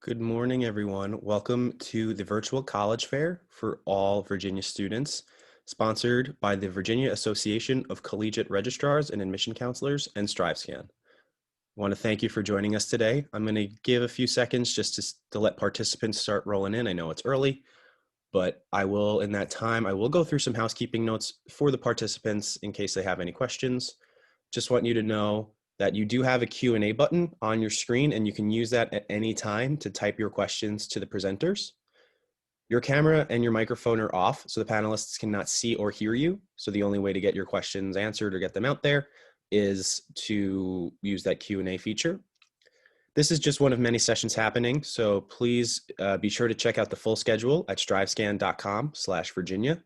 Good morning, everyone. Welcome to the virtual college fair for all Virginia students, sponsored by the Virginia Association of Collegiate Registrars and Admission Counselors and StriveScan. I want to thank you for joining us today. I'm going to give a few seconds just to let participants start rolling in. I know it's early, but in that time, I will go through some housekeeping notes for the participants in case they have any questions. Just want you to know that you do have a Q&A button on your screen, and you can use that at any time to type your questions to the presenters. Your camera and your microphone are off, so the panelists cannot see or hear you. So the only way to get your questions answered or get them out there is to use that Q&A feature. This is just one of many sessions happening, so please be sure to check out the full schedule at strivescan.com/Virginia.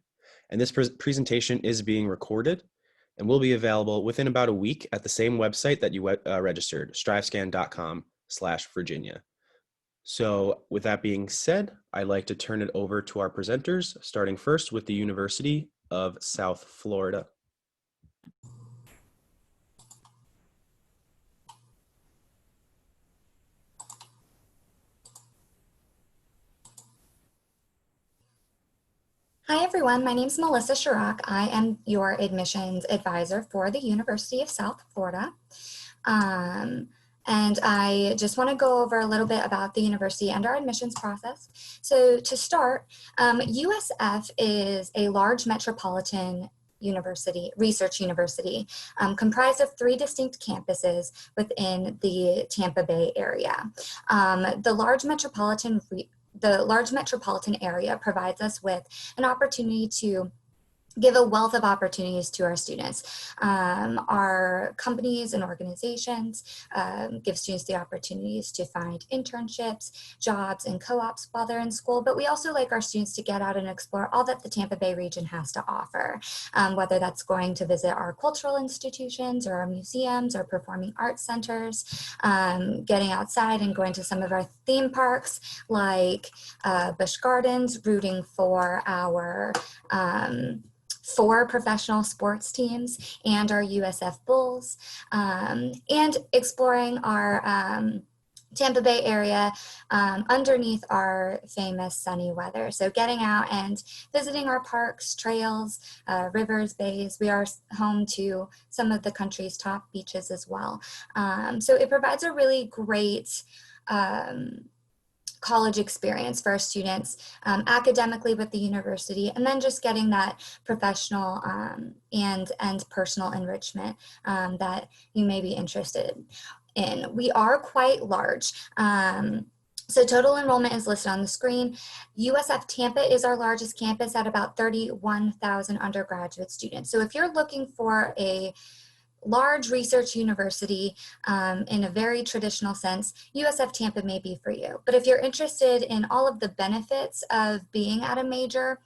And this presentation is being recorded and will be available within about a week at the same website that you registered, strivescan.com/Virginia. So with that being said, I'd like to turn it over to our presenters, starting first with the University of South Florida. Hi everyone, my name is Melissa Chirac. I am your admissions advisor for the University of South Florida. And I just want to go over a little bit about the university and our admissions process. So to start, USF is a large metropolitan research university, comprised of 3 distinct campuses within the Tampa Bay area. The large metropolitan area provides us with an opportunity to give a wealth of opportunities to our students. Our companies and organizations give students the opportunities to find internships, jobs, and co-ops while they're in school, but we also like our students to get out and explore all that the Tampa Bay region has to offer, whether that's going to visit our cultural institutions or our museums or performing arts centers, getting outside and going to some of our theme parks like Busch Gardens, rooting for our 4 professional sports teams and our USF Bulls, and exploring our Tampa Bay area underneath our famous sunny weather. So getting out and visiting our parks, trails, rivers, bays. We are home to some of the country's top beaches as well. So it provides a really great college experience for our students academically with the university, and then just getting that professional and personal enrichment that you may be interested in. We are quite large. So total enrollment is listed on the screen. USF Tampa is our largest campus at about 31,000 undergraduate students. So if you're looking for a large research university in a very traditional sense, USF Tampa may be for you. But if you're interested in all of the benefits of being at a major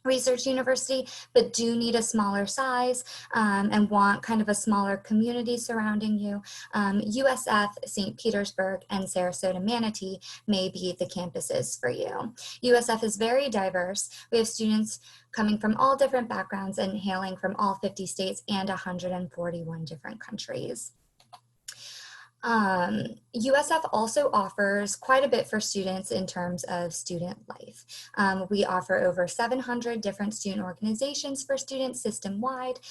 research university, but do need a smaller size and want kind of a smaller community surrounding you, USF, St. Petersburg, and Sarasota Manatee may be the campuses for you. USF is very diverse. We have students coming from all different backgrounds and hailing from all 50 states and 141 different countries. USF also offers quite a bit for students in terms of student life. We offer over 700 different student organizations for students system-wide.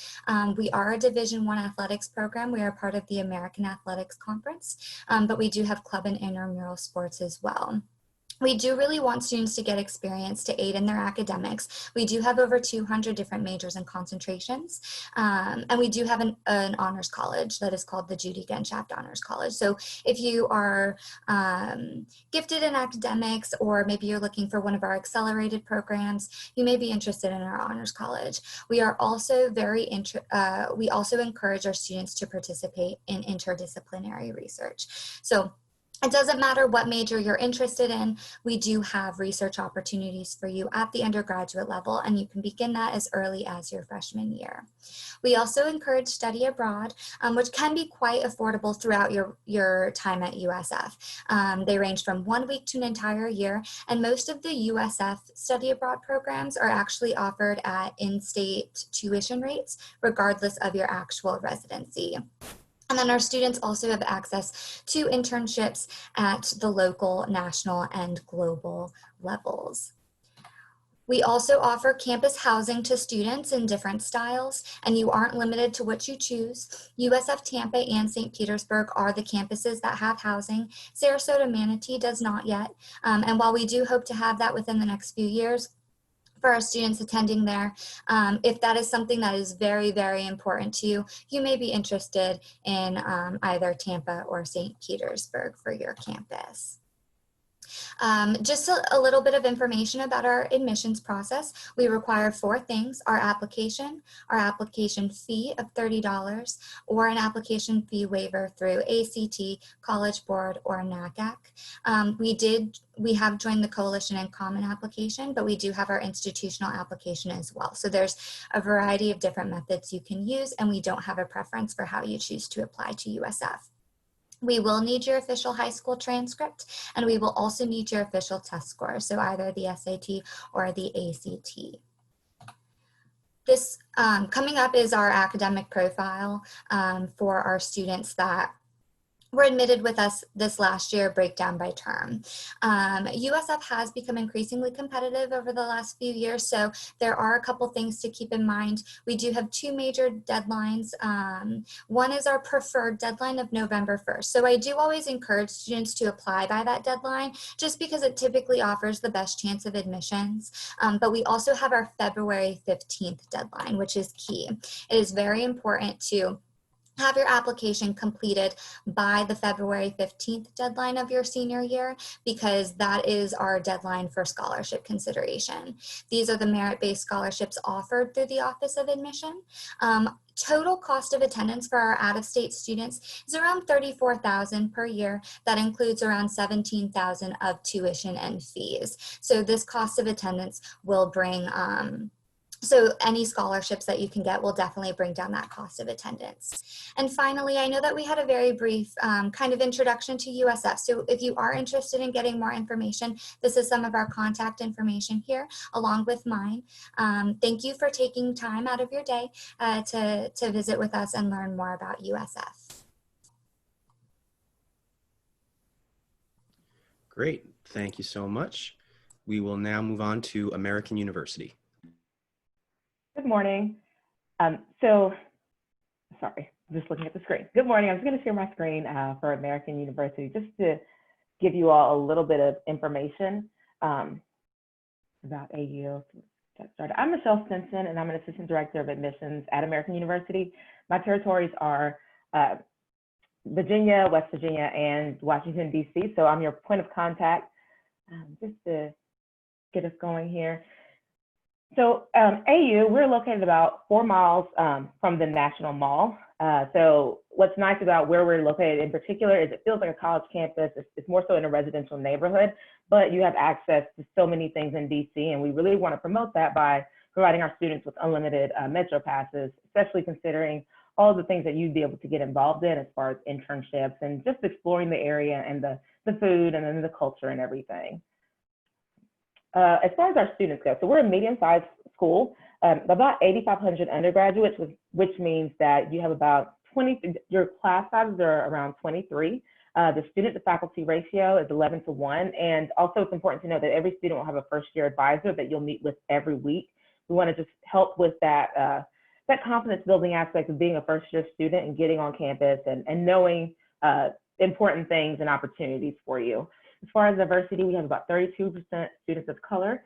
We are a Division I athletics program. We are part of the American Athletics Conference, but we do have club and intramural sports as well. We do really want students to get experience to aid in their academics. We do have over 200 different majors and concentrations, and we do have an honors college that is called the Judy Genshaft Honors College. So if you are gifted in academics, or maybe you're looking for one of our accelerated programs, you may be interested in our honors college. We are also we also encourage our students to participate in interdisciplinary research. So it doesn't matter what major you're interested in, we do have research opportunities for you at the undergraduate level, and you can begin that as early as your freshman year. We also encourage study abroad, which can be quite affordable throughout your time at USF. They range from 1 week to an entire year, and most of the USF study abroad programs are actually offered at in-state tuition rates, regardless of your actual residency. And then our students also have access to internships at the local, national, and global levels. We also offer campus housing to students in different styles, and you aren't limited to what you choose. USF Tampa and St. Petersburg are the campuses that have housing. Sarasota Manatee does not yet. And while we do hope to have that within the next few years, for our students attending there, if that is something that is very, very important to you, you may be interested in either Tampa or St. Petersburg for your campus. Just a little bit of information about our admissions process. We require 4 things: our application fee of $30, or an application fee waiver through ACT, College Board, or NACAC. We have joined the Coalition and Common application, but we do have our institutional application as well. So there's a variety of different methods you can use, and we don't have a preference for how you choose to apply to USF. We will need your official high school transcript, and we will also need your official test score, so either the SAT or the ACT. This coming up is our academic profile for our students that were admitted with us this last year, breakdown by term. USF has become increasingly competitive over the last few years, so there are a couple things to keep in mind. We do have 2 major deadlines. One is our preferred deadline of November 1st. So I do always encourage students to apply by that deadline, just because it typically offers the best chance of admissions. But we also have our February 15th deadline, which is key. It is very important to have your application completed by the February 15th deadline of your senior year, because that is our deadline for scholarship consideration. These are the merit-based scholarships offered through the Office of Admission. Total cost of attendance for our out-of-state students is around $34,000 per year. That includes around $17,000 of tuition and fees. So this cost of attendance will bring so any scholarships that you can get will definitely bring down that cost of attendance. And finally, I know that we had a very brief kind of introduction to USF. So if you are interested in getting more information, this is some of our contact information here, along with mine. Thank you for taking time out of your day to visit with us and learn more about USF. Great, thank you so much. We will now move on to American University. Good morning. Sorry, just looking at the screen. Good morning. I'm just going to share my screen for American University, just to give you all a little bit of information about AU. Get started. I'm Michelle Stinson, and I'm an Assistant Director of Admissions at American University. My territories are Virginia, West Virginia, and Washington, D.C. So I'm your point of contact, just to get us going here. So AU, we're located about 4 miles from the National Mall. So what's nice about where we're located in particular is it feels like a college campus. It's more so in a residential neighborhood, but you have access to so many things in DC, and we really want to promote that by providing our students with unlimited Metro passes, especially considering all of the things that you'd be able to get involved in as far as internships and just exploring the area and the food and then the culture and everything. As far as our students go, so we're a medium-sized school, about 8,500 undergraduates, which means that you have about 20, your class sizes are around 23. The student to faculty ratio is 11:1. And also it's important to know that every student will have a first-year advisor that you'll meet with every week. We want to just help with that, that confidence building aspect of being a first-year student and getting on campus and knowing important things and opportunities for you. As far as diversity, we have about 32% students of color.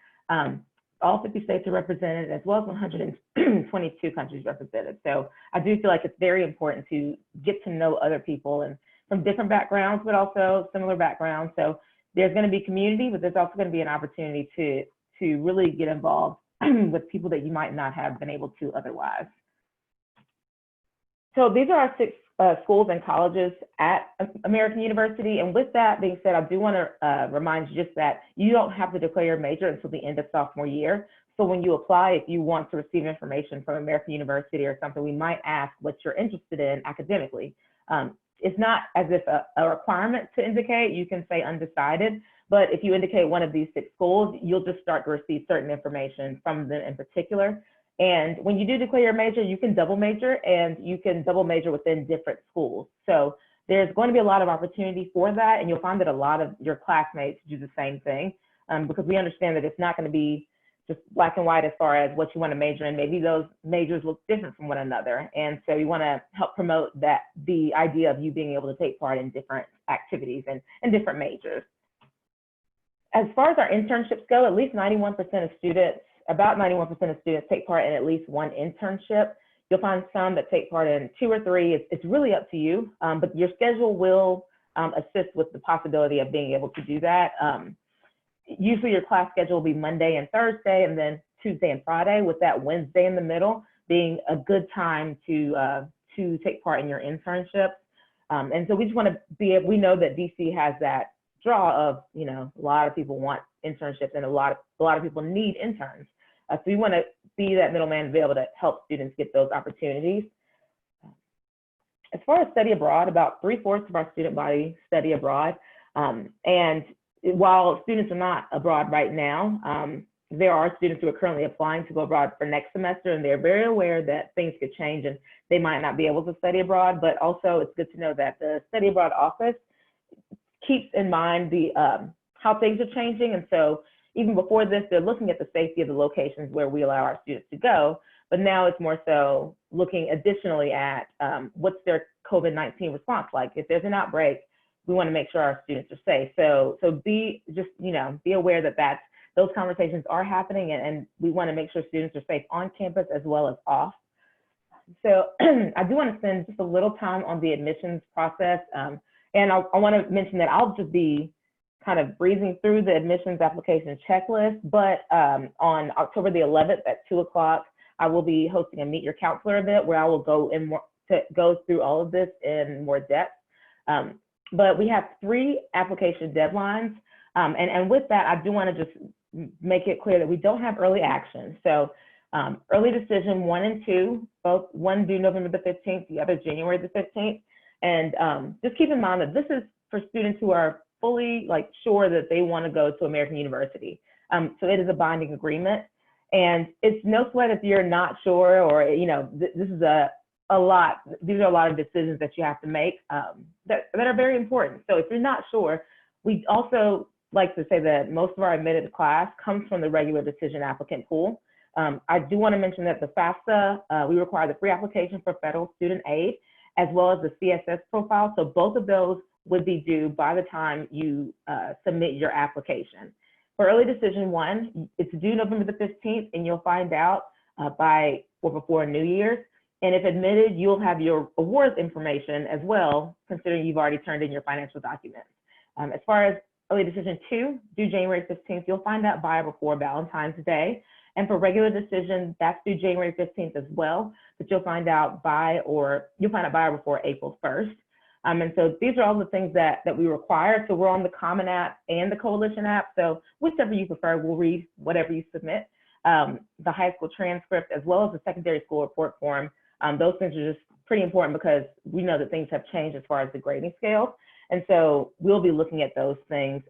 All 50 states are represented, as well as 122 countries represented. So I do feel like it's very important to get to know other people and from different backgrounds, but also similar backgrounds. So there's going to be community, but there's also going to be an opportunity to really get involved with people that you might not have been able to otherwise. So these are our 6 schools and colleges at American University. And with that being said, I do want to remind you just that you don't have to declare your major until the end of sophomore year. So when you apply, if you want to receive information from American University or something, we might ask what you're interested in academically. It's not as if a requirement to indicate. You can say undecided, but if you indicate one of these 6 schools, you'll just start to receive certain information from them in particular. And when you do declare your major, you can double major, and you can double major within different schools. So there's going to be a lot of opportunity for that, and you'll find that a lot of your classmates do the same thing, because we understand that it's not going to be just black and white as far as what you want to major in. Maybe those majors look different from one another. And so you want to help promote that, the idea of you being able to take part in different activities and different majors. As far as our internships go, at least 91% of students, about 91% of students take part in at least one internship. You'll find some that take part in 2 or 3. It's really up to you, but your schedule will assist with the possibility of being able to do that. Usually your class schedule will be Monday and Thursday, and then Tuesday and Friday, with that Wednesday in the middle being a good time to take part in your internships. And so we just want to we know that DC has that draw of, a lot of people want internships, and a lot of people need interns. So we want to be that middleman and be able to help students get those opportunities. As far as study abroad, about 3/4 of our student body study abroad. And while students are not abroad right now, there are students who are currently applying to go abroad for next semester, and they're very aware that things could change and they might not be able to study abroad. But also it's good to know that the study abroad office keeps in mind the how things are changing. And so even before this, they're looking at the safety of the locations where we allow our students to go. But now it's more so looking additionally at what's their COVID-19 response like. If there's an outbreak, we want to make sure our students are safe. So be aware that those conversations are happening, and we want to make sure students are safe on campus as well as off. So I do want to spend just a little time on the admissions process. And I want to mention that I'll just be kind of breezing through the admissions application checklist, but on October the 11th at 2 o'clock, I will be hosting a Meet Your Counselor event where I will go through all of this in more depth. But we have 3 application deadlines. And with that, I do want to just make it clear that we don't have early action. So early decision 1 and 2, both one due November the 15th, the other January the 15th. And just keep in mind that this is for students who are fully sure that they want to go to American University. So it is a binding agreement, and it's no sweat if you're not sure, or this is a lot. These are a lot of decisions that you have to make that are very important. So if you're not sure, we also like to say that most of our admitted class comes from the regular decision applicant pool. I do want to mention that the FAFSA, we require the free application for federal student aid, as well as the CSS profile. So both of those would be due by the time you submit your application. For early decision 1, it's due November the 15th, and you'll find out by or before New Year's. And if admitted, you'll have your awards information as well, considering you've already turned in your financial documents. As far as early decision 2, due January 15th, you'll find out by or before Valentine's Day. And for regular decision, that's due January 15th as well, but you'll find out by or before April 1st. And so these are all the things that we require. So we're on the Common App and the Coalition app. So whichever you prefer, we'll read whatever you submit. The high school transcript, as well as the secondary school report form. Those things are just pretty important because we know that things have changed as far as the grading scales. And so we'll be looking at those things.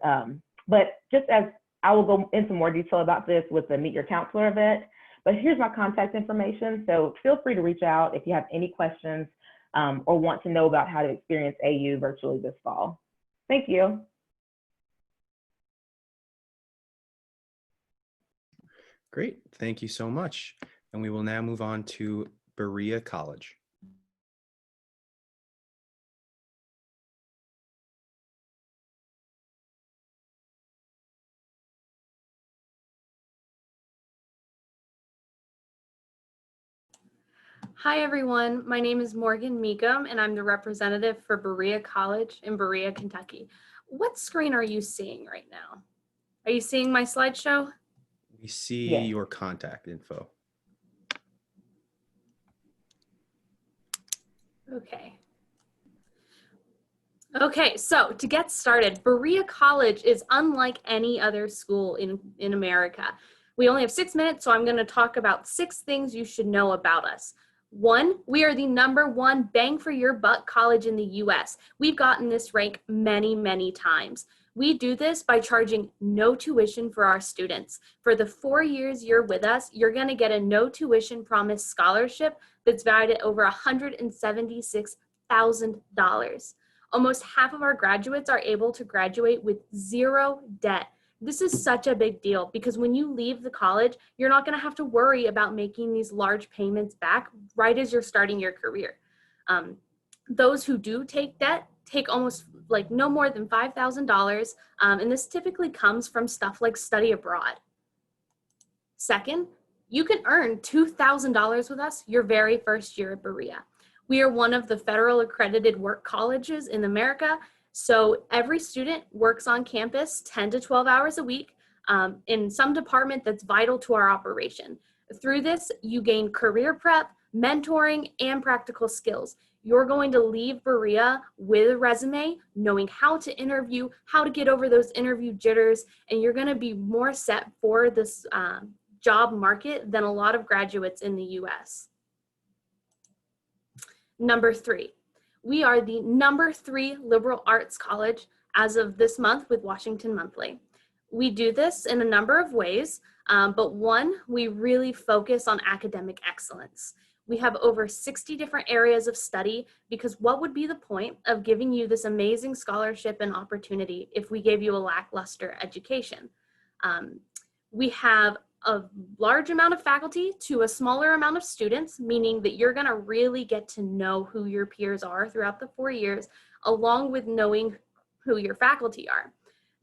But just as I will go into more detail about this with the Meet Your Counselor event, but here's my contact information. So feel free to reach out if you have any questions or want to know about how to experience AU virtually this fall. Thank you. Great, thank you so much. And we will now move on to Berea College. Hi everyone, my name is Morgan Meekum and I'm the representative for Berea College in Berea, Kentucky. What screen are you seeing right now? Are you seeing my slideshow? We see your contact info. Okay, so to get started, Berea College is unlike any other school in America. We only have 6 minutes, so I'm going to talk about 6 things you should know about us. 1, we are the #1 bang for your buck college in the US. We've gotten this rank many, many times. We do this by charging no tuition for our students. For the 4 years you're with us, you're going to get a no tuition promise scholarship that's valued at over $176,000. Almost half of our graduates are able to graduate with zero debt. This is such a big deal because when you leave the college, you're not going to have to worry about making these large payments back right as you're starting your career. Those who do take debt take almost like no more than $5,000, and this typically comes from stuff like study abroad. Second, you can earn $2,000 with us your very first year at Berea. We are one of the federal accredited work colleges in America, so every student works on campus 10 to 12 hours a week in some department that's vital to our operation. Through this, you gain career prep, mentoring, and practical skills. You're going to leave Berea with a resume, knowing how to interview, how to get over those interview jitters, and you're going to be more set for this job market than a lot of graduates in the US. Number 3, we are the number 3 liberal arts college as of this month with Washington Monthly. We do this in a number of ways, but one, we really focus on academic excellence. We have over 60 different areas of study because what would be the point of giving you this amazing scholarship and opportunity if we gave you a lackluster education? We have a large amount of faculty to a smaller amount of students, meaning that you're going to really get to know who your peers are throughout the 4 years, along with knowing who your faculty are.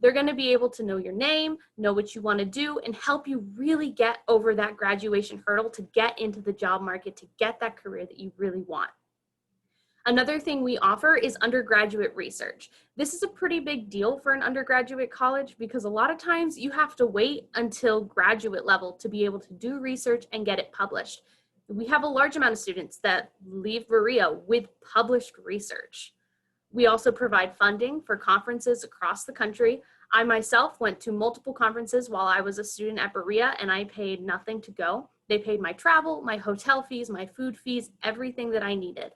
They're going to be able to know your name, know what you want to do, and help you really get over that graduation hurdle to get into the job market, to get that career that you really want. Another thing we offer is undergraduate research. This is a pretty big deal for an undergraduate college because a lot of times you have to wait until graduate level to be able to do research and get it published. We have a large amount of students that leave Berea with published research. We also provide funding for conferences across the country. I myself went to multiple conferences while I was a student at Berea, and I paid nothing to go. They paid my travel, my hotel fees, my food fees, everything that I needed.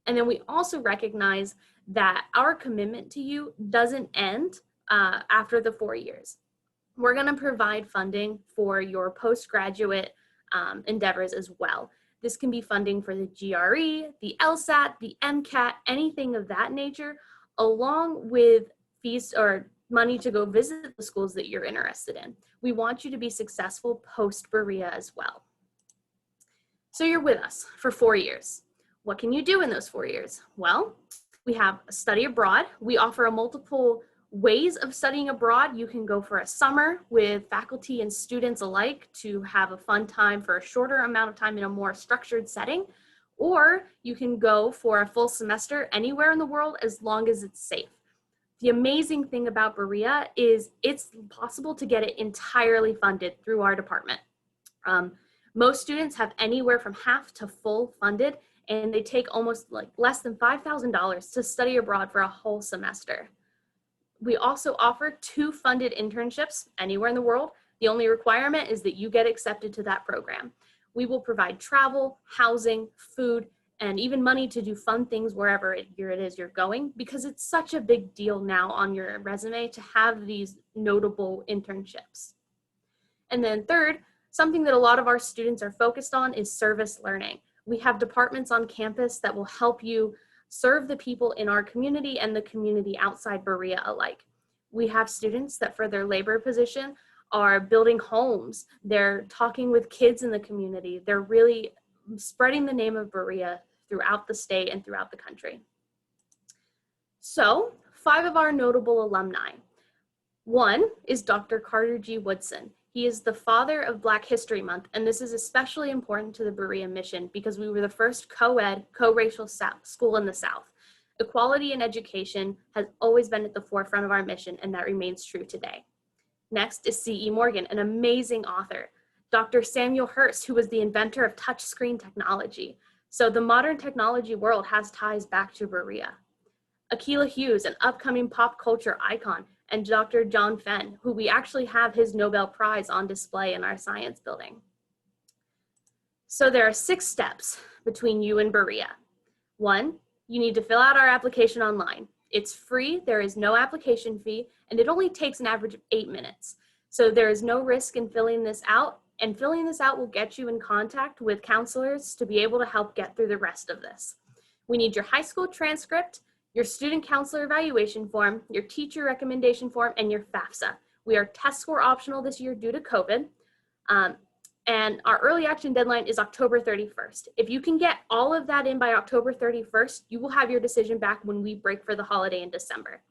And then we also recognize that our commitment to you doesn't end after the 4 years. We're going to provide funding for your postgraduate endeavors as well. This can be funding for the GRE, the LSAT, the MCAT, anything of that nature, along with fees or money to go visit the schools that you're interested in. We want you to be successful post-Berea as well. So you're with us for 4 years. What can you do in those 4 years? Well, we have a study abroad. We offer multiple ways of studying abroad. You can go for a summer with faculty and students alike to have a fun time for a shorter amount of time in a more structured setting, or you can go for a full semester anywhere in the world as long as it's safe. The amazing thing about Berea is it's possible to get it entirely funded through our department. Most students have anywhere from half to full funded, and they take almost like less than $5,000 to study abroad for a whole semester. We also offer 2 funded internships anywhere in the world. The only requirement is that you get accepted to that program. We will provide travel, housing, food, and even money to do fun things wherever it is you're going, because it's such a big deal now on your resume to have these notable internships. And then third, something that a lot of our students are focused on is service learning. We have departments on campus that will help you serve the people in our community and the community outside Berea alike. We have students that for their labor position are building homes. They're talking with kids in the community. They're really spreading the name of Berea throughout the state and throughout the country. So 5 of our notable alumni. One is Dr. Carter G. Woodson. He is the father of Black History Month, and this is especially important to the Berea mission because we were the first co-ed, co-racial school in the South. Equality in education has always been at the forefront of our mission, and that remains true today. Next is C.E. Morgan, an amazing author. Dr. Samuel Hurst, who was the inventor of touchscreen technology. So the modern technology world has ties back to Berea. Akilah Hughes, an upcoming pop culture icon, and Dr. John Fenn, who we actually have his Nobel Prize on display in our science building. So there are 6 steps between you and Berea. 1, you need to fill out our application online. It's free, there is no application fee, and it only takes an average of 8 minutes. So there is no risk in filling this out, and filling this out will get you in contact with counselors to be able to help get through the rest of this. We need your high school transcript, your student counselor evaluation form, your teacher recommendation form, and your FAFSA. We are test score optional this year due to COVID. And our early action deadline is October 31st. If you can get all of that in by October 31st, you will have your decision back when we break for the holiday in December.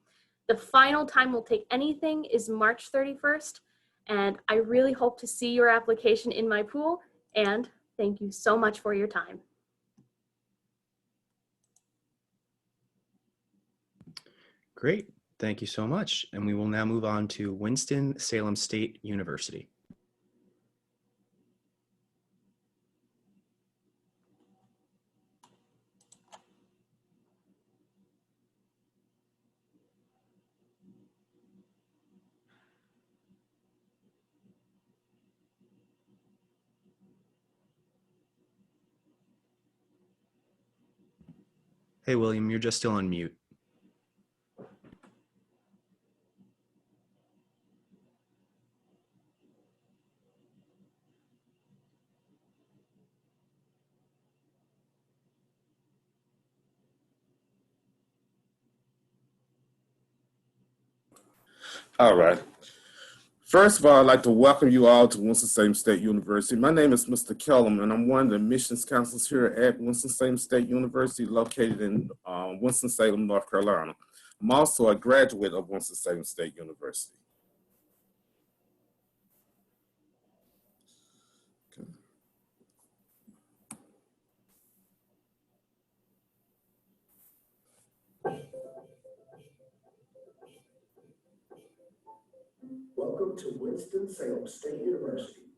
The final time we'll take anything is March 31st, and I really hope to see your application in my pool, and thank you so much for your time. Great, thank you so much. And we will now move on to Winston-Salem State University. Hey, William, you're just still on mute. All right. First of all, I'd like to welcome you all to Winston-Salem State University. My name is Mr. Kellum, and I'm one of the admissions counselors here at Winston-Salem State University, located in Winston-Salem, North Carolina. I'm also a graduate of Winston-Salem State University. Okay. Welcome to Winston-Salem State University.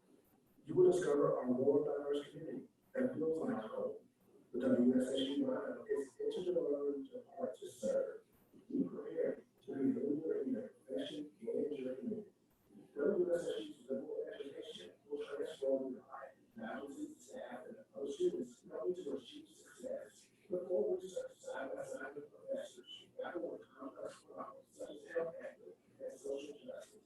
You will discover our more diverse community that feels like home. The WSSU motto is enter to learn, to heart to serve. Be prepared to be a leader in your profession and your community. WSSU's liberal education will transform your life. Faculty, staff, and other students know to achieve success. Look forward to side by side with professors that will work complex problems such as health equity and social justice.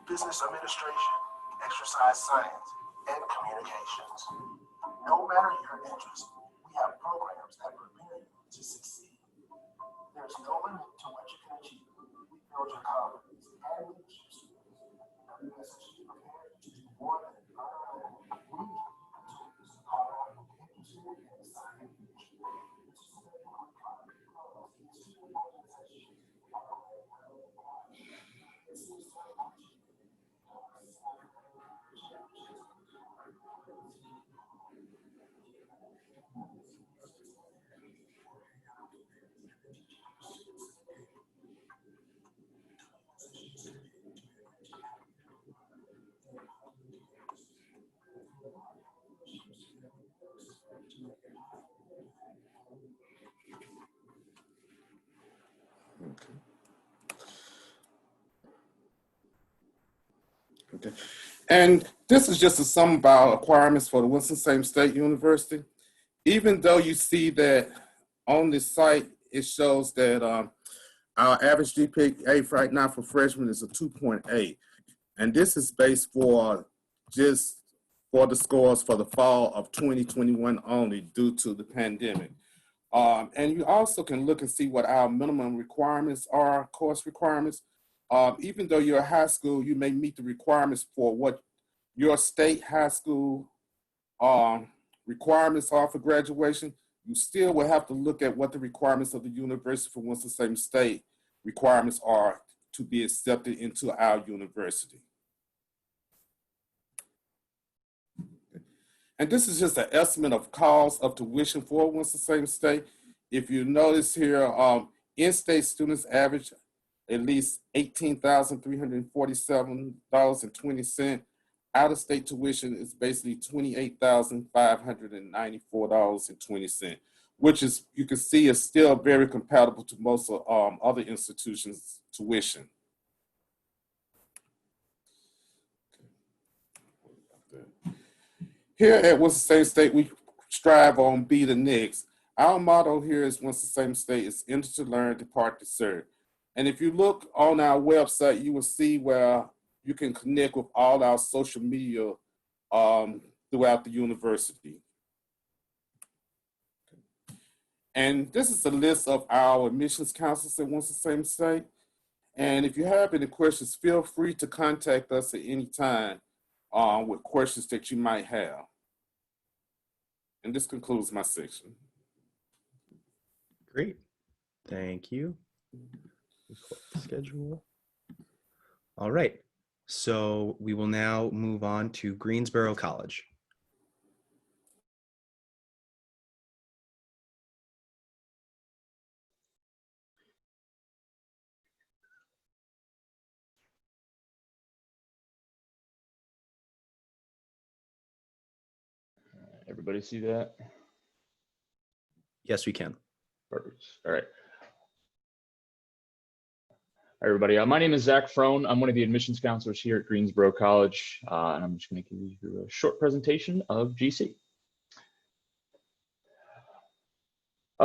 Business administration, exercise science, and communications. No matter your interest, we have programs that prepare you to succeed. There's no limit to what you can achieve. We build your confidence and leadership skills. WSSU prepared to do more than learn. We give you the tools, hard work, interested in deciding future. Participate in our product because institute organizations are already required. This is the opportunity. Okay. And this is just a sum of our requirements for the Winston-Salem State University. Even though you see that on this site, it shows that our average GPA right now for freshmen is a 2.8. And this is based for just for the scores for the fall of 2021 only due to the pandemic. And you also can look and see what our minimum requirements are, course requirements. Even though you're a high school, you may meet the requirements for what your state high school requirements are for graduation. You still will have to look at what the requirements of the University for Winston-Salem State requirements are to be accepted into our university. And this is just an estimate of cost of tuition for Winston-Salem State. If you notice here, in-state students average at least $18,347.20. Out-of-state tuition is basically $28,594.20, which is, you can see, is still very compatible to most of other institutions' tuition. Here at Winston-Salem State, we strive on be the next. Our motto here is Winston-Salem State is enter to learn, depart to serve. And if you look on our website, you will see where you can connect with all our social media throughout the university. And this is a list of our admissions counselors at Winston-Salem State. And if you have any questions, feel free to contact us at any time with questions that you might have. And this concludes my section. Great. Thank you. Schedule. All right. So we will now move on to Greensboro College. Everybody see that? Yes, we can. Perfect. All right. Hi, everybody. My name is Zach Frone. I'm one of the admissions counselors here at Greensboro College, and I'm just going to give you a short presentation of GC.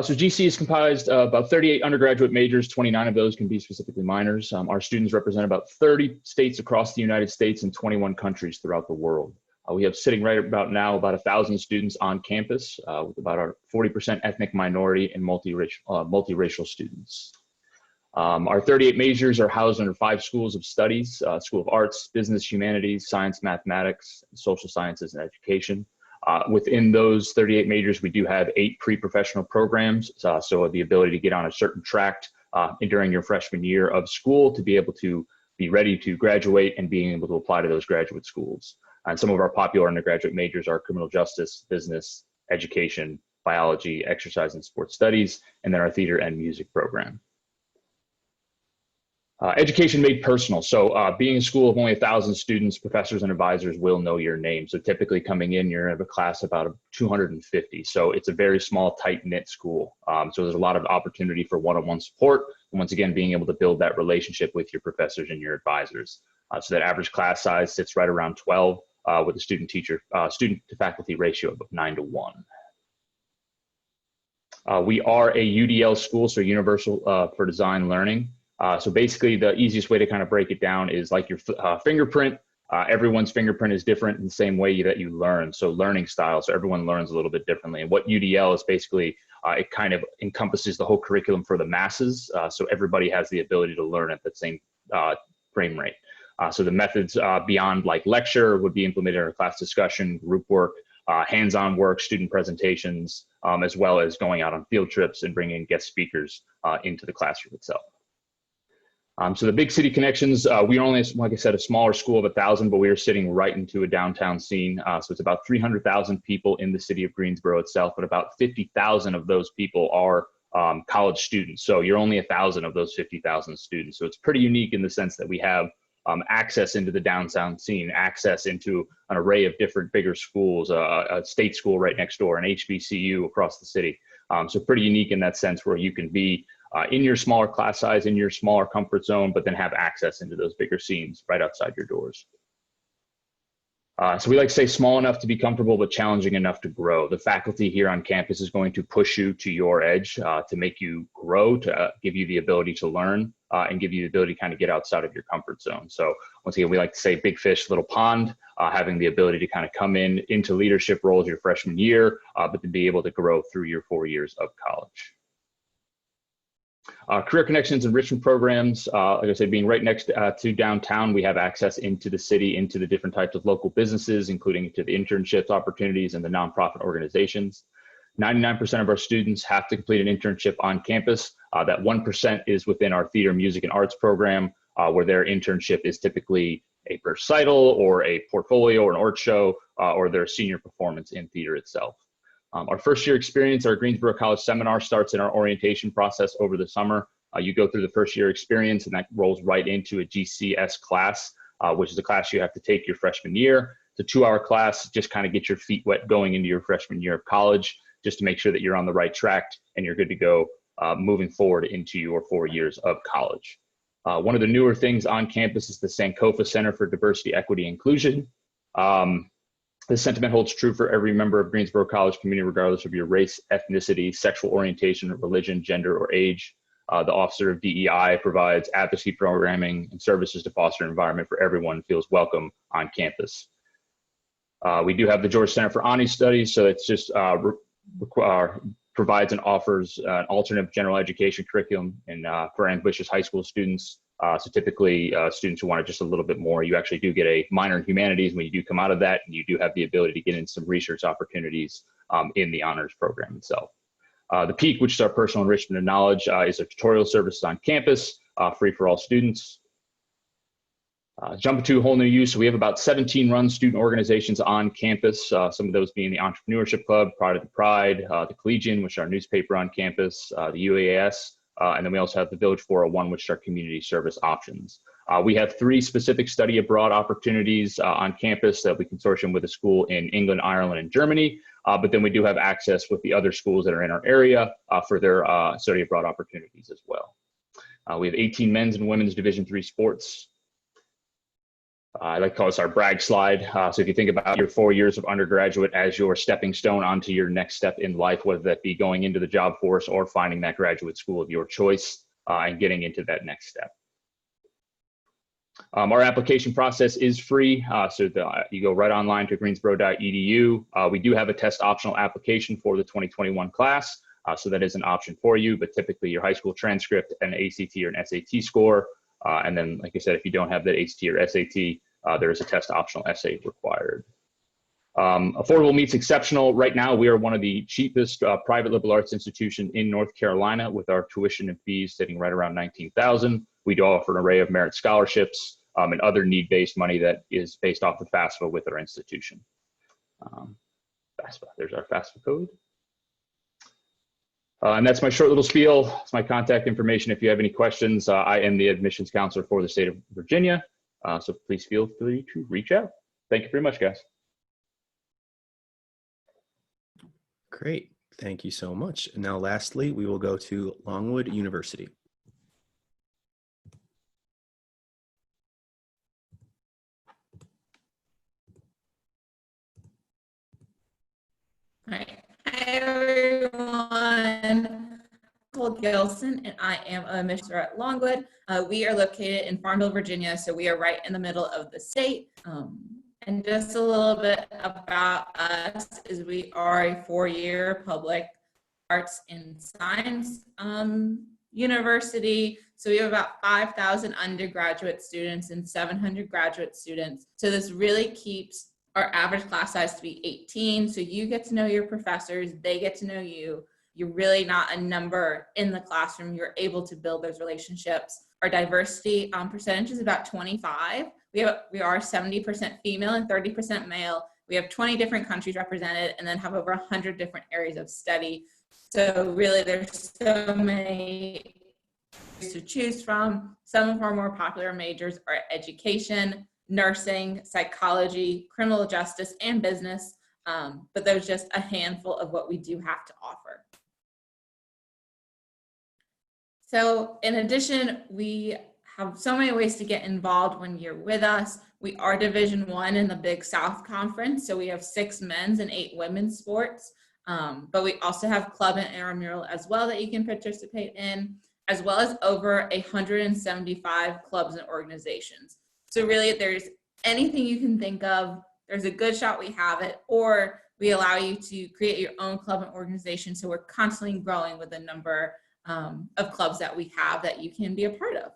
So GC is comprised of about 38 undergraduate majors. 29 of those can be specifically minors. Our students represent about 30 states across the United States and 21 countries throughout the world. We have sitting right about now about 1,000 students on campus with about our 40% ethnic minority and multiracial students. Our 38 majors are housed under 5 schools of studies: School of Arts, Business, Humanities, Science, Mathematics, Social Sciences, and Education. Within those 38 majors, we do have 8 pre-professional programs, so the ability to get on a certain track during your freshman year of school to be able to be ready to graduate and being able to apply to those graduate schools. And some of our popular undergraduate majors are criminal justice, business, education, biology, exercise and sports studies, and then our theater and music program. Education made personal. So being a school of only 1,000 students, professors and advisors will know your name. So typically coming in, you're in a class about 250. So it's a very small, tight-knit school. So there's a lot of opportunity for one-on-one support. And once again, being able to build that relationship with your professors and your advisors. So that average class size sits right around 12 with a student to faculty ratio of 9:1. We are a UDL school, so Universal for Design Learning. So basically the easiest way to kind of break it down is like your fingerprint. Everyone's fingerprint is different in the same way that you learn. So learning style, so everyone learns a little bit differently. And what UDL is basically, it kind of encompasses the whole curriculum for the masses. So everybody has the ability to learn at the same frame rate. So the methods beyond like lecture would be implemented in our class discussion, group work, hands-on work, student presentations, as well as going out on field trips and bringing guest speakers into the classroom itself. So the big city connections, we are only, like I said, a smaller school of 1,000, but we are sitting right into a downtown scene. So it's about 300,000 people in the city of Greensboro itself, but about 50,000 of those people are college students. So you're only 1,000 of those 50,000 students. So it's pretty unique in the sense that we have access into the downtown scene, access into an array of different bigger schools, a state school right next door, an HBCU across the city. So pretty unique in that sense where you can be in your smaller class size, in your smaller comfort zone, but then have access into those bigger scenes right outside your doors. So we like to say small enough to be comfortable, but challenging enough to grow. The faculty here on campus is going to push you to your edge to make you grow, to give you the ability to learn and give you the ability to kind of get outside of your comfort zone. So once again, we like to say big fish, little pond, having the ability to kind of come into leadership roles your freshman year, but to be able to grow through your 4 years of college. Career connections enrichment programs, like I said, being right next to downtown, we have access into the city, into the different types of local businesses, including to the internships opportunities and the nonprofit organizations. 99% of our students have to complete an internship on campus. That 1% is within our theater, music, and arts program, where their internship is typically a recital or a portfolio or an art show, or their senior performance in theater itself. Our first year experience, our Greensboro College seminar starts in our orientation process over the summer. You go through the first year experience and that rolls right into a GCS class, which is a class you have to take your freshman year. It's a 2-hour class, just kind of get your feet wet going into your freshman year of college, just to make sure that you're on the right track and you're good to go moving forward into your 4 years of college. One of the newer things on campus is the Sankofa Center for Diversity, Equity, Inclusion. This sentiment holds true for every member of Greensboro College community, regardless of your race, ethnicity, sexual orientation, religion, gender, or age. The Officer of DEI provides advocacy programming and services to foster an environment for everyone who feels welcome on campus. We do have the Georgia Center for Honor Studies, so it's just provides and offers an alternative general education curriculum and for ambitious high school students. So typically students who want just a little bit more, you actually do get a minor in humanities when you do come out of that, and you do have the ability to get in some research opportunities in the honors program itself. The PEAK, which is our personal enrichment and knowledge, is a tutorial service on campus, free for all students. Jump to a whole new use. So we have about 17 run student organizations on campus, some of those being the Entrepreneurship Club, Pride of the Pride, the Collegian, which is our newspaper on campus, the UAS, and then we also have the Village 401, which is our community service options. We have 3 specific study abroad opportunities on campus that we consortium with a school in England, Ireland, and Germany. But then we do have access with the other schools that are in our area for their study abroad opportunities as well. We have 18 men's and women's Division III sports. I like to call this our brag slide. So if you think about your 4 years of undergraduate as your stepping stone onto your next step in life, whether that be going into the job force or finding that graduate school of your choice and getting into that next step. Our application process is free, so you go right online to greensboro.edu. We do have a test optional application for the 2021 class, so that is an option for you, but typically your high school transcript, an ACT or an SAT score, and then, like I said, if you don't have that ACT or SAT, there is a test optional essay required. Affordable meets exceptional. Right now, we are one of the cheapest private liberal arts institutions in North Carolina, with our tuition and fees sitting right around $19,000. We do offer an array of merit scholarships and other need-based money that is based off of FAFSA with our institution. FAFSA, there's our FAFSA code. And that's my short little spiel. It's my contact information. If you have any questions, I am the admissions counselor for the state of Virginia. So please feel free to reach out. Thank you very much, guys. Great. Thank you so much. And now lastly, we will go to Longwood University. All right. Hi, everyone. Nicole Gilson, and I am a admissions at Longwood. We are located in Farmville, Virginia, so we are right in the middle of the state. And just a little bit about us is we are a 4-year public arts and science university. So we have about 5,000 undergraduate students and 700 graduate students. So this really keeps our average class size to be 18. So you get to know your professors, they get to know you. You're really not a number in the classroom. You're able to build those relationships. Our diversity percentage is about 25. We are 70% female and 30% male. We have 20 different countries represented and then have over 100 different areas of study. So really there's so many to choose from. Some of our more popular majors are education, nursing, psychology, criminal justice, and business. But there's just a handful of what we do have to offer. So in addition, we have so many ways to get involved when you're with us. We are Division I in the Big South Conference, so we have 6 men's and 8 women's sports. But we also have club and intramural as well that you can participate in, as well as over 175 clubs and organizations. So really, if there's anything you can think of, there's a good shot we have it, or we allow you to create your own club and organization. So we're constantly growing with the number of clubs that we have that you can be a part of.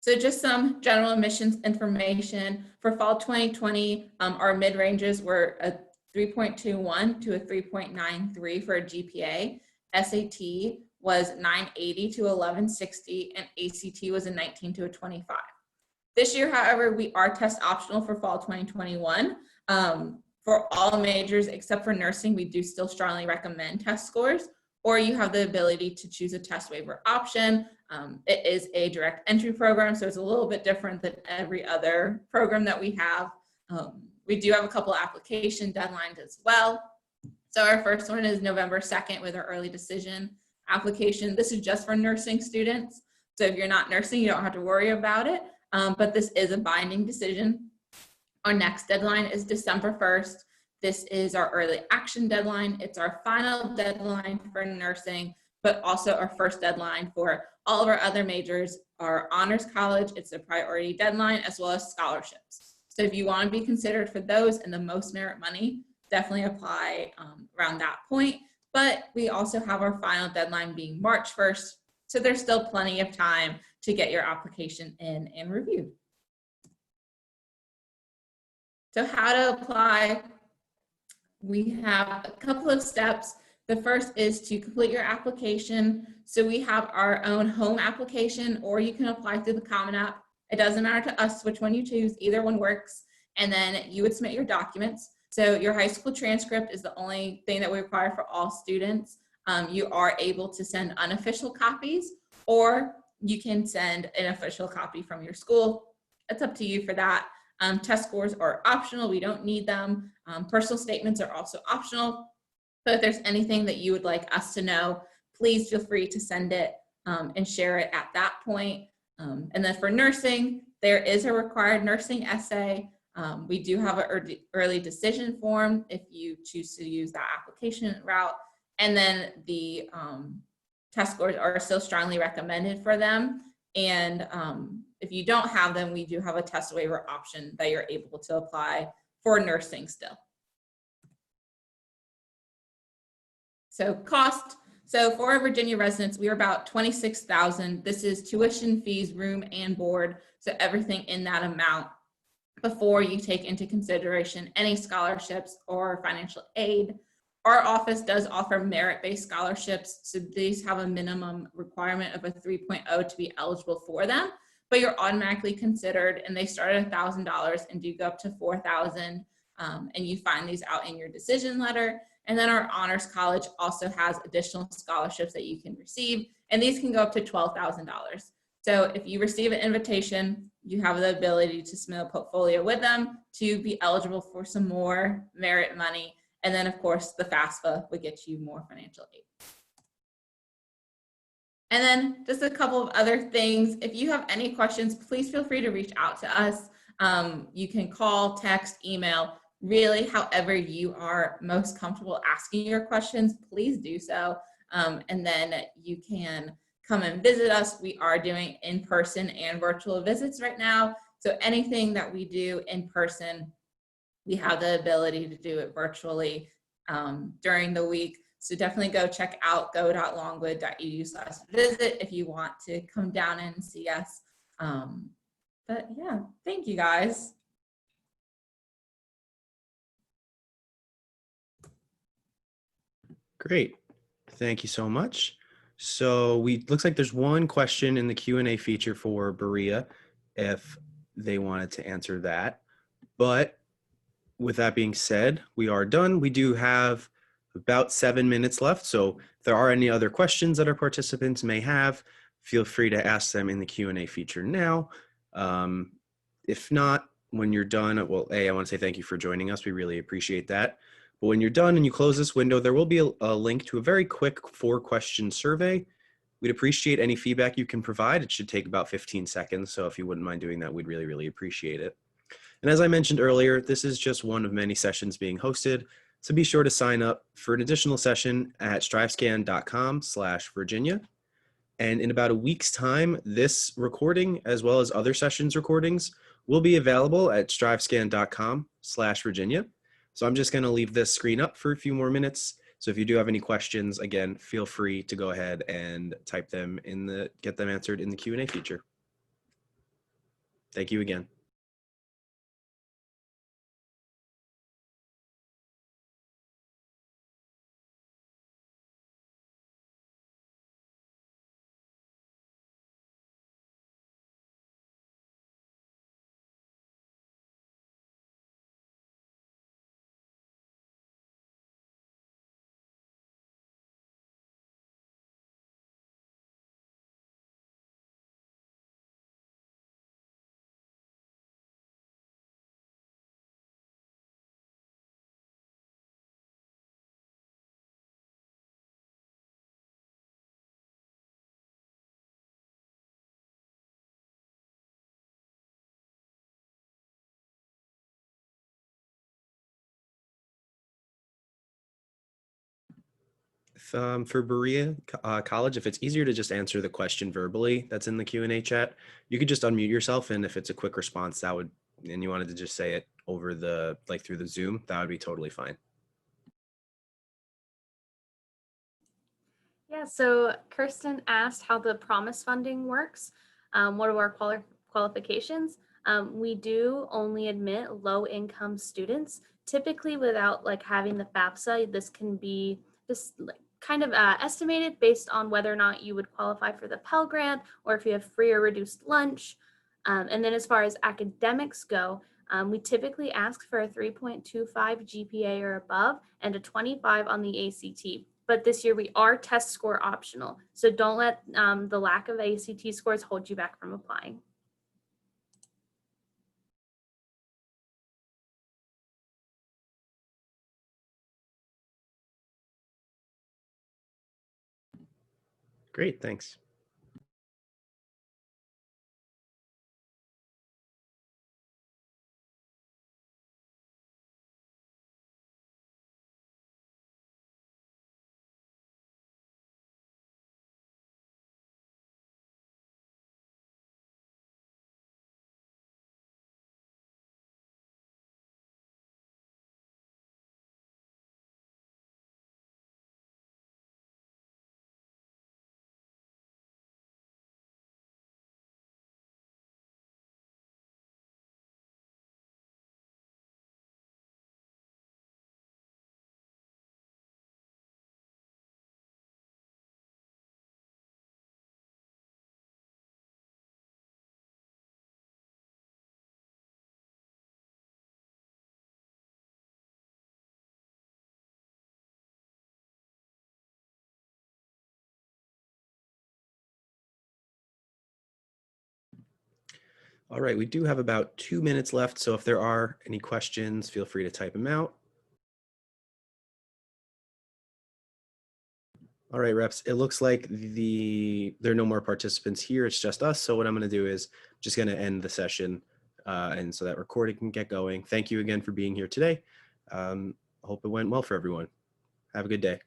So just some general admissions information. For fall 2020, our mid-ranges were a 3.21 to a 3.93 for a GPA. SAT was 980 to 1160, and ACT was a 19 to a 25. This year, however, we are test optional for fall 2021. For all majors except for nursing, we do still strongly recommend test scores, or you have the ability to choose a test waiver option. It is a direct entry program, so it's a little bit different than every other program that we have. We do have a couple application deadlines as well. So our first one is November 2nd with our early decision application. This is just for nursing students. So if you're not nursing, you don't have to worry about it, but this is a binding decision. Our next deadline is December 1st. This is our early action deadline. It's our final deadline for nursing, but also our first deadline for all of our other majors. Our honors college, it's a priority deadline, as well as scholarships. So if you want to be considered for those and the most merit money, definitely apply around that point. But we also have our final deadline being March 1st. So there's still plenty of time to get your application in and reviewed. So how to apply, we have a couple of steps. The first is to complete your application. So we have our own home application, or you can apply through the Common App. It doesn't matter to us which one you choose, either one works. And then you would submit your documents. So your high school transcript is the only thing that we require for all students. You are able to send unofficial copies, or you can send an official copy from your school. It's up to you for that. Test scores are optional. We don't need them. Personal statements are also optional. But if there's anything that you would like us to know, please feel free to send it and share it at that point. And then for nursing, there is a required nursing essay. We do have an early decision form if you choose to use that application route. And then the test scores are still strongly recommended for them. And if you don't have them, we do have a test waiver option that you're able to apply for nursing still. So cost. So for our Virginia residents, we are about $26,000. This is tuition, fees, room, and board. So everything in that amount before you take into consideration any scholarships or financial aid. Our office does offer merit-based scholarships. So these have a minimum requirement of a 3.0 to be eligible for them, but you're automatically considered, and they start at $1,000 and do go up to $4,000. And you find these out in your decision letter. And then our honors college also has additional scholarships that you can receive, and these can go up to $12,000. So if you receive an invitation, you have the ability to submit a portfolio with them to be eligible for some more merit money. And then of course the FAFSA would get you more financial aid. And then just a couple of other things. If you have any questions, please feel free to reach out to us. You can call, text, email, really however you are most comfortable asking your questions, please do so. And then you can come and visit us. We are doing in-person and virtual visits right now. So anything that we do in person, we have the ability to do it virtually during the week. So definitely go check out go.longwood.edu/visit if you want to come down and see us. But yeah, thank you guys. Great. Thank you so much. So looks like there's one question in the Q&A feature for Berea if they wanted to answer that. But with that being said, we are done. We do have about 7 minutes left. So if there are any other questions that our participants may have, feel free to ask them in the Q&A feature now. If not, when you're done, well, I want to say thank you for joining us. We really appreciate that. But when you're done and you close this window, there will be a link to a very quick 4-question survey. We'd appreciate any feedback you can provide. It should take about 15 seconds. So if you wouldn't mind doing that, we'd really, really appreciate it. And as I mentioned earlier, this is just one of many sessions being hosted. So be sure to sign up for an additional session at strivescan.com/Virginia. And in about a week's time, this recording, as well as other sessions recordings, will be available at strivescan.com/Virginia. So I'm just going to leave this screen up for a few more minutes. So if you do have any questions, again, feel free to go ahead and type them get them answered in the Q&A feature. Thank you again. for Berea College, if it's easier to just answer the question verbally that's in the Q&A chat, you could just unmute yourself, and if it's a quick response, and you wanted to just say it over through the Zoom, that would be totally fine. Yeah, so Kirsten asked how the promise funding works. What are our qualifications? We do only admit low-income students, typically without having the FAFSA. This can be just kind of estimated based on whether or not you would qualify for the Pell Grant or if you have free or reduced lunch. And then as far as academics go, we typically ask for a 3.25 GPA or above and a 25 on the ACT. But this year we are test score optional. So don't let the lack of ACT scores hold you back from applying. Great, thanks. All right, we do have about 2 minutes left, so if there are any questions, feel free to type them out. All right, reps, it looks like there are no more participants here. It's just us. So what I'm going to do is just going to end the session, and so that recording can get going. Thank you again for being here today. Hope it went well for everyone. Have a good day.